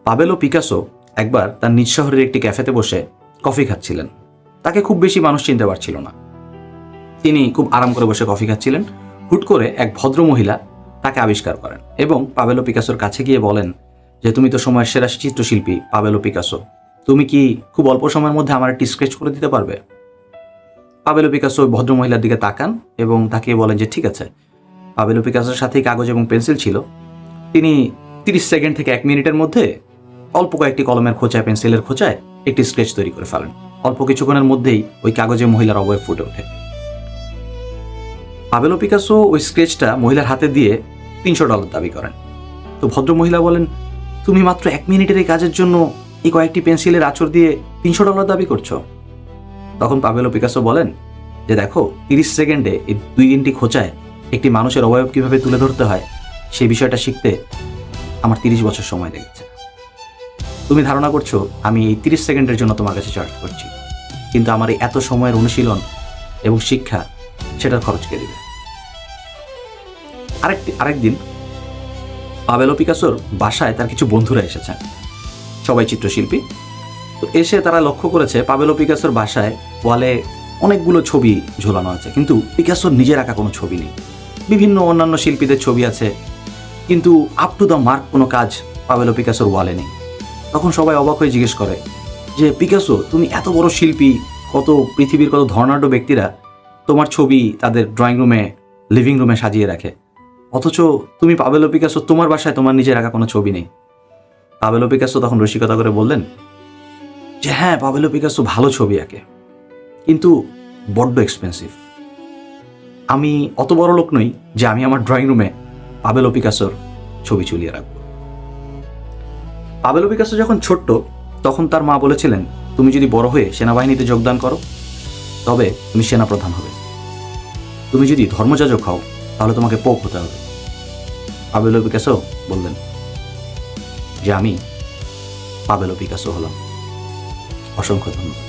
পাবেলো Picasso একবার তার নিজ শহরের একটি ক্যাফেতে বসে কফি খাচ্ছিলেন। তাকে খুব বেশি মানুষ চিনতে পারছিল না। তিনি খুব আরাম করে বসে কফি খাচ্ছিলেন। হুট করে এক ভদ্র মহিলা তাকে আবিষ্কার করেন এবং পাবেলো পিকাসোর কাছে গিয়ে বলেন যে, তুমি তো সময়ের সেরা চিত্রশিল্পী পাবেলো পিকাসো, তুমি কি খুব অল্প সময়ের মধ্যে আমার একটি স্কেচ করে দিতে পারবে? পাবেলো পিকাসো ওই ভদ্র মহিলার দিকে তাকান এবং তাকে বলেন যে ঠিক আছে। পাবেলো পিকাসোর সাথেই কাগজ এবং পেন্সিল ছিল। তিনি 30 সেকেন্ড থেকে 1 মিনিটের মধ্যে অল্প কয়েকটি কলমের খোঁচায়, পেন্সিলের খোঁচায় একটি স্কেচ তৈরি করে ফেলেন। অল্প কিছুক্ষণের মধ্যেই ওই কাগজে মহিলার অবয়ব ফুটে ওঠে। পাবেলো পিকাসো ওই স্কেচটা মহিলার হাতে দিয়ে $300 দাবি করেন। তো ভদ্র মহিলা বলেন, তুমি মাত্র 1 মিনিটের এই কাজের জন্য এই কয়েকটি পেন্সিলের আঁচড় দিয়ে $300 দাবি করছো? তখন পাবেলো পিকাসো বলেন যে দেখো, 30 সেকেন্ডে এই 2-3টি খোঁচায় একটি মানুষের অবয়ব কিভাবে তুলে ধরতে হয় সেই বিষয়টা শিখতে আমার 30 বছর সময় লেগেছে। তুমি ধারণা করছো আমি এই 30 সেকেন্ডের জন্য তোমার কাছে চার্জ করছি, কিন্তু আমার এই এত সময়ের অনুশীলন এবং শিক্ষা সেটার খরচ কে দেবে? আরেকদিন পাবেলো পিকাসোর বাসায় তার কিছু বন্ধুরা এসেছেন, সবাই চিত্রশিল্পী। তো এসে তারা লক্ষ্য করেছে পাবেলো পিকাসোর বাসায় ওয়ালে অনেকগুলো ছবি ঝোলানো আছে, কিন্তু পিকাসোর নিজের আঁকা কোনো ছবি নেই। বিভিন্ন অন্যান্য শিল্পীদের ছবি আছে, কিন্তু আপ টু দ্য মার্ক কোনো কাজ পাবেলো পিকাসোর ওয়ালে নেই। তখন সবাই অবাক হয়ে জিজ্ঞেস করে যে, পিকাসো, তুমি এত বড় শিল্পী, পৃথিবীর কত ধর্নাঢ্য ব্যক্তিরা তোমার ছবি তাদের ড্রয়িং রুমে, লিভিং রুমে সাজিয়ে রাখে, অথচ তুমি পাবেলো পিকাসো, তোমার বাসায় তোমার নিজের আঁকা কোনো ছবি নেই। পাবেলো পিকাসো তখন রসিকতা করে বললেন যে হ্যাঁ, পাবেলো পিকাসো ভালো ছবি আঁকে, কিন্তু বড্ড এক্সপেন্সিভ। আমি অত বড় লোক নই যে আমি আমার ড্রয়িং রুমে পাবেলো পিকাসোর ছবি ঝুলিয়ে রাখব। পাবেলো পিকাসো যখন ছোট্ট, তখন তার মা বলেছিলেন, তুমি যদি বড় হয়ে সেনাবাহিনীতে যোগদান করো তবে তুমি সেনাপ্রধান হবে, তুমি যদি ধর্মযাজক হও তাহলে তোমাকে পোপ হতে হবে। পাবেলো পিকাসো বললেন যে আমি পাবেলো পিকাসো হলাম। অসংখ্য ধন্যবাদ।